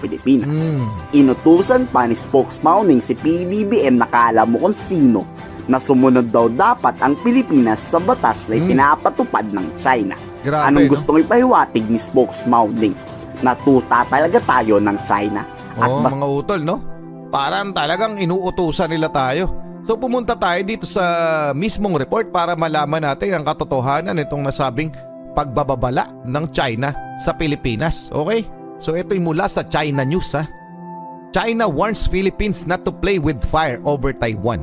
Pilipinas. Inutusan pa ni spokesman si PBBM na kala mo kung sino na sumunod daw dapat ang Pilipinas sa batas na pinapatupad ng China. Grabe, Anong no? gustong ipahiwatig ni spokesman? Natuta talaga tayo ng China. Mga utol, no? Parang talagang inuutusan nila tayo. So pumunta tayo dito sa mismong report para malaman natin ang katotohanan nitong nasabing pagbababala ng China sa Pilipinas. Okay? So ito'y mula sa China News, ha? China warns Philippines not to play with fire over Taiwan.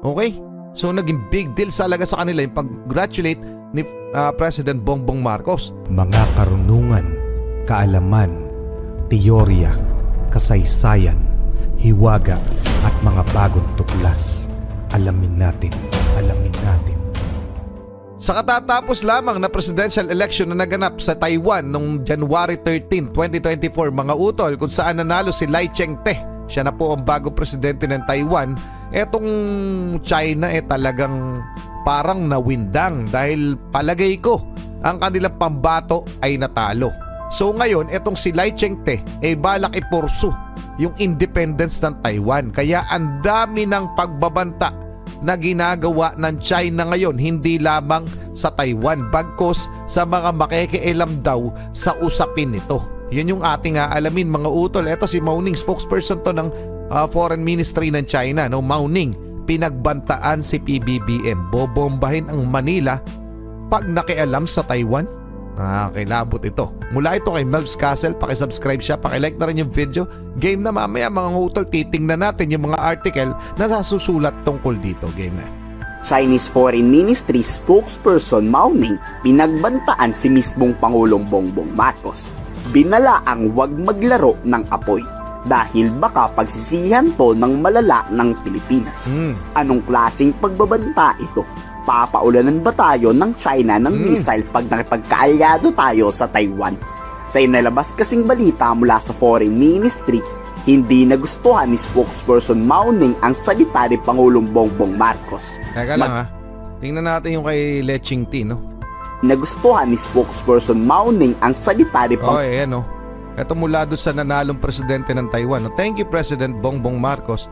Okay? So naging big deal talaga sa kanila yung pag-congratulate ni President Bongbong Marcos. Mga karunungan, kaalaman, teorya, kasaysayan, hiwaga at mga bagong tuklas. Alamin natin. Sa katatapos lamang na presidential election na naganap sa Taiwan noong January 13, 2024 mga utol, kung saan nanalo si Lai Ching-te. Siya na po ang bagong presidente ng Taiwan. Etong China talagang parang nawindang dahil palagay ko ang kanilang pambato ay natalo. So ngayon etong si Lai Ching-te balak ipursu yung independence ng Taiwan. Kaya ang dami ng pagbabanta na ginagawa ng China ngayon, hindi lamang sa Taiwan, bagkos sa mga makikialam daw sa usapin nito. Yun yung ating aalamin mga utol. Ito si Mao Ning, spokesperson to ng Foreign Ministry ng China. No? Mao Ning, pinagbantaan si PBBM. Bobombahin ang Manila pag nakialam sa Taiwan. Kilabot ito. Mula ito kay Melvs Castle, pakisubscribe siya, pakilike na rin yung video. Game na mamaya mga utol, titingnan natin yung mga article na nasusulat tungkol dito. Game na. Chinese Foreign Ministry spokesperson Mao Ning pinagbantaan si mismong Pangulong Bongbong Marcos. Binala ang wag maglaro ng apoy dahil baka pagsisihan to ng malala ng Pilipinas. Anong klaseng pagbabanta ito? Papaulanan ba tayo ng China ng missile pag nakipagkaalyado tayo sa Taiwan? Sa inalabas kasing balita mula sa Foreign Ministry, hindi nagustuhan ni spokesperson Mao Ning ang salita ni Pangulong Bongbong Marcos. Teka lang tingnan natin yung kay Le Ching-te, no? Nagustuhan ni spokesperson Mao Ning ang salita ni Ayan, no? Ito mula doon sa nanalong presidente ng Taiwan. No? Thank you, President Bongbong Marcos,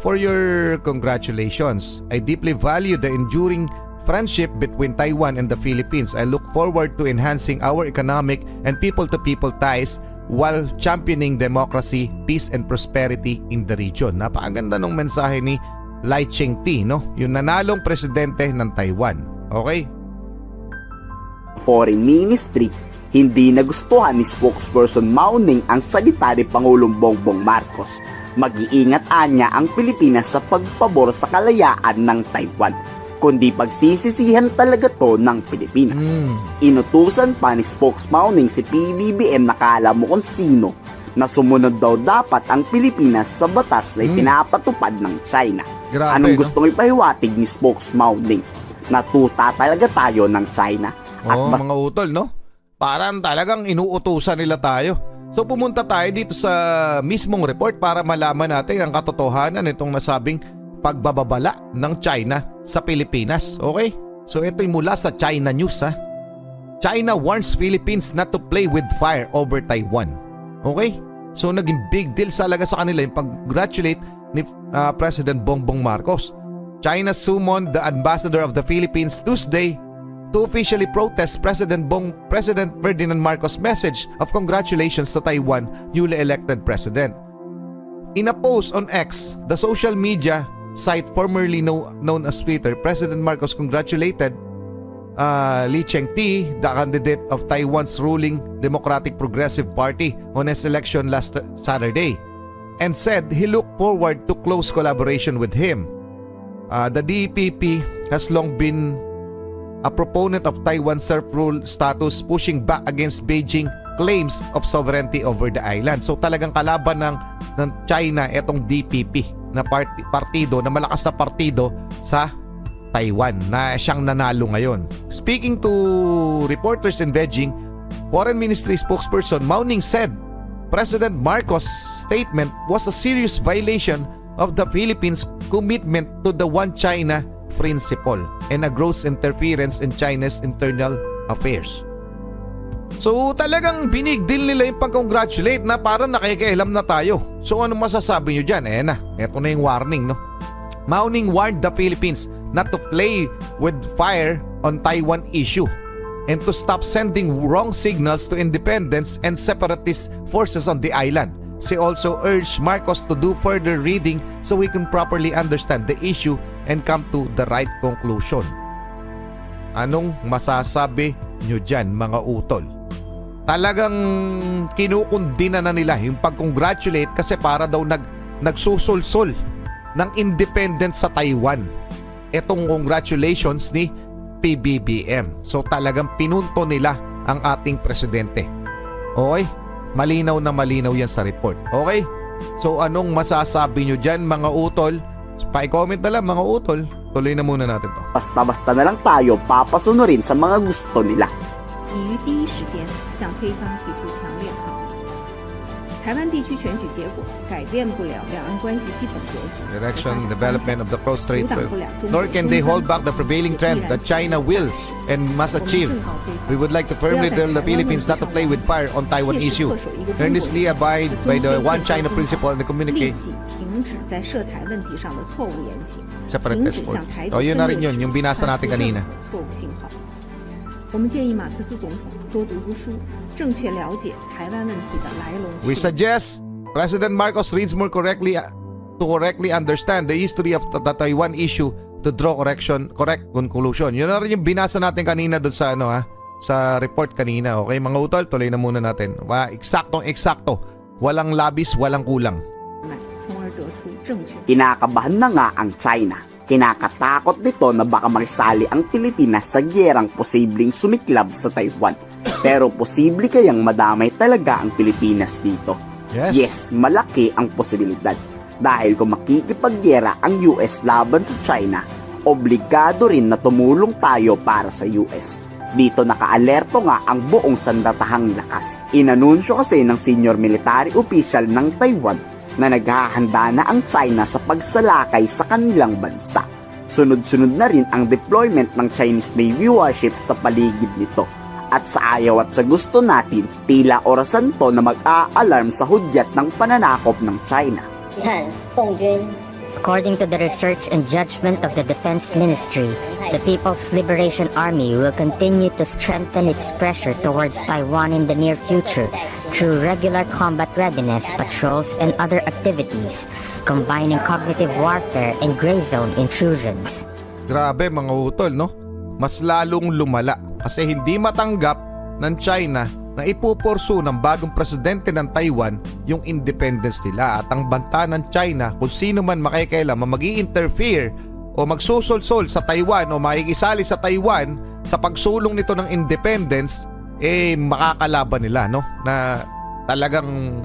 for your congratulations. I deeply value the enduring friendship between Taiwan and the Philippines. I look forward to enhancing our economic and people-to-people ties while championing democracy, peace, and prosperity in the region. Napakaganda ng mensahe ni Lai Ching-te, no? Yung nanalong presidente ng Taiwan. Okay? Foreign Ministry, hindi nagustuhan ni spokesperson Mao Ning ang salita ni Pangulong Bongbong Marcos. Mag-iingat anya ang Pilipinas sa pagpabor sa kalayaan ng Taiwan, kundi pagsisisihan talaga to ng Pilipinas. Inutusan pa ni spokesman si PBBM na kala mo kung sino na sumunod daw dapat ang Pilipinas sa batas na pinapatupad ng China. Grabe, Anong no? gustong ipahiwatig ni spokesman? Natuta talaga tayo ng China. Mga utol, no? Parang talagang inuutusan nila tayo. So pumunta tayo dito sa mismong report para malaman natin ang katotohanan nitong nasabing pagbababala ng China sa Pilipinas. Okay? So ito'y mula sa China News, ha? China warns Philippines not to play with fire over Taiwan. Okay? So naging big deal talaga sa kanila yung pag-congratulate ni President Bongbong Marcos. China summoned the ambassador of the Philippines Tuesday to officially protest President Ferdinand Marcos' message of congratulations to Taiwan newly elected president. In a post on X, the social media site formerly known as Twitter, President Marcos congratulated Li Ching-te, the candidate of Taiwan's ruling Democratic Progressive Party, on his election last Saturday, and said he looked forward to close collaboration with him. The DPP has long been a proponent of Taiwan's self-rule status, pushing back against Beijing claims of sovereignty over the island. So talagang kalaban ng China itong DPP na partido, na malakas na partido sa Taiwan na siyang nanalo ngayon. Speaking to reporters in Beijing, Foreign Ministry spokesperson Mao Ning said President Marcos' statement was a serious violation of the Philippines' commitment to the One China principle and a gross interference in China's internal affairs. So talagang big deal nila yung pag-congratulate na parang nakikialam na tayo. So ano masasabi nyo dyan? Eto na yung warning, no? Mao Ning warned the Philippines not to play with fire on Taiwan issue and to stop sending wrong signals to independence and separatist forces on the island. She also urged Marcos to do further reading so we can properly understand the issue and come to the right conclusion. Anong masasabi nyo dyan, mga utol? Talagang kinukundina na nila yung pag-congratulate kasi para daw nagsusulsol ng independence sa Taiwan. Itong congratulations ni PBBM. So talagang pinunto nila ang ating presidente. Okay? Malinaw na malinaw yan sa report. Okay? So anong masasabi nyo dyan, mga utol? Pa-comment na lang, mga utol. Tuloy na muna natin to. Basta-basta na lang tayo papasunurin sa mga gusto nila. 已于第一时间向菲方提出强烈抗议。台湾地区选举结果改变不了两岸关系基本格局， Direction, development of the cross-strait, 阻挡不了中 nor 国 can they 中方 hold back the prevailing trend that China will and must achieve. We would like to firmly tell the Philippines not to play with fire on Taiwan issue. Earnestly abide by the One China principle and the 立 communicate 即停止在涉台问题上的错误言行， separate 停 test 止 for. 向台 So 独 yun 分 na rin 裂 yun, yung binasa 发 natin 出 kanina. 任何错误信号。我们建议马克思总统多读读书，正确了解台湾问题的来龙 We 去脉。 suggest President Marcos reads more correctly to correctly understand the history of the Taiwan issue to draw correct conclusion. Yun na rin yung binasa natin kanina doon sa sa report kanina. Okay, mga utol, tuloy na muna natin. Eksaktong-eksakto. Walang labis, walang kulang. 从而得出正确。 Kinakabahan na nga ang China. Kinakatakot nito na baka makisali ang Pilipinas sa gyerang posibleng sumiklab sa Taiwan. Pero posible kayang madamay talaga ang Pilipinas dito? Yes, malaki ang posibilidad. Dahil kung makikipagyera ang US laban sa China, obligado rin na tumulong tayo para sa US. Dito nakaalerto nga ang buong sandatahang lakas. Inanunsyo kasi ng senior military official ng Taiwan na naghahanda na ang China sa pagsalakay sa kanilang bansa. Sunod-sunod na rin ang deployment ng Chinese Navy warships sa paligid nito. At sa ayaw at sa gusto natin, tila orasan to na mag-a-alarm sa hudyat ng pananakop ng China. According to the research and judgment of the Defense Ministry, the People's Liberation Army will continue to strengthen its pressure towards Taiwan in the near future through regular combat readiness patrols and other activities, combining cognitive warfare and gray zone intrusions. Grabe, mga utol, no? Mas lalong lumala kasi hindi matanggap ng China na ipupursu ng bagong presidente ng Taiwan yung independence nila. At ang banta ng China, kung sino man makikialam, magi-interfere o magsusulsol sa Taiwan o makikisali sa Taiwan sa pagsulong nito ng independence, makakalaban nila, no? Na talagang,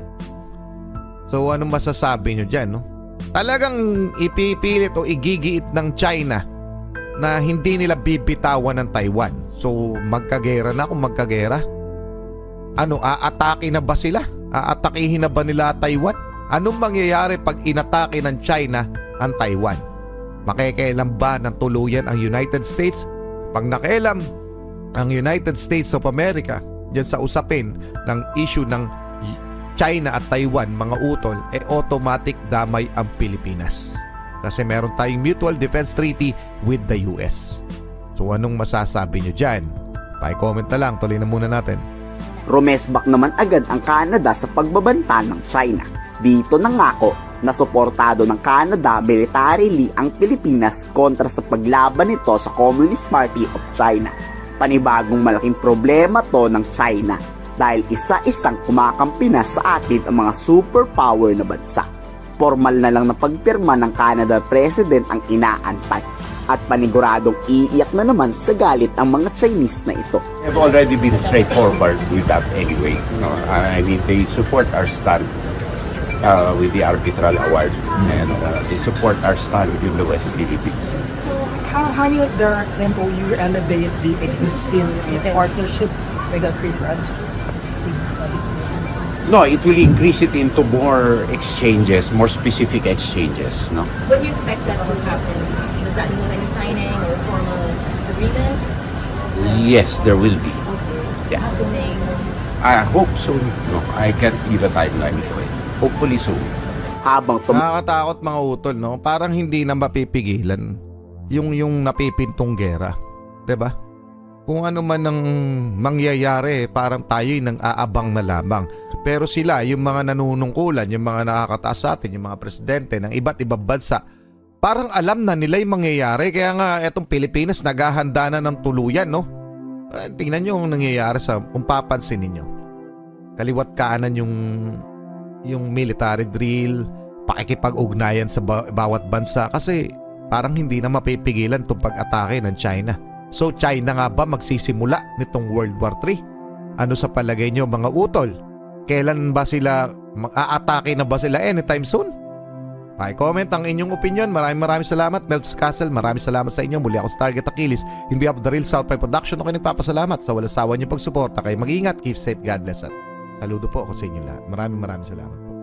so anong masasabi nyo dyan, no? Talagang ipipilit o igigiit ng China na hindi nila bibitawan ng Taiwan. So magkagera na kung magkagera. Aatake na ba sila? Aatakihin na ba nila Taiwan? Anong mangyayari pag inatake ng China ang Taiwan? Makikialam ba ng tuluyan ang United States? Pag nakialam ang United States of America dyan sa usapin ng issue ng China at Taiwan, mga utol, automatic damay ang Pilipinas. Kasi meron tayong Mutual Defense Treaty with the US. So anong masasabi nyo dyan? Pa-comment na lang, tuloy na muna natin. Rumesbak naman agad ang Canada sa pagbabanta ng China. Dito nangako na suportado ng Canada militarily ang Pilipinas kontra sa paglaban nito sa Communist Party of China. Panibagong malaking problema to ng China dahil isa-isang kumakampi na sa atin ang mga superpower na bansa. Formal na lang na pagpirma ng Canada President ang inaantay at paniguradong iiyak na naman sa galit ang mga Chinese na ito. Have already been straightforward with that anyway. No? I mean, they support our stand with the arbitral award, and they support our stand in the West Philippines. How will the MOU elevate the existing partnership with the free branch? No, it will increase it into more exchanges, more specific exchanges. No. What do you expect that will happen? Does that mean any signing or formal agreement? Yes, there will be. Yeah. Happening I hope soon. No, I can't give a timeline to it. Hopefully soon. Habang Nakakatakot mga utol, no? Parang hindi na mapipigilan yung napipintong gera. 'Di ba? Kung ano man ang mangyayari, parang tayo'y nang aabang na lamang. Pero sila, yung mga nanunungkulan, yung mga nakakataas sa atin, yung mga presidente ng iba't ibang bansa, parang alam na nila yung mangyayari. Kaya nga etong Pilipinas naghahanda na ng tuluyan, no? Tingnan nyo yung nangyayari kung papansin ninyo. Kaliwat kanan yung military drill, pakikipag-ugnayan sa bawat bansa kasi parang hindi na mapipigilan itong pag-atake ng China. So China nga ba magsisimula nitong World War III? Ano sa palagay nyo mga utol? Kailan ba sila mag-aatake na ba sila anytime soon? Paki-comment ang inyong opinion. Maraming salamat. Melvs Castle, maraming salamat sa inyo. Muli ako sa Target Achilles. In behalf of the Real Southpaw Production, ako nagpapasalamat sa walang sawa niyong pagsuporta. Kayo mag-ingat, keep safe, God bless at saludo po ako sa inyo lahat. Maraming salamat po.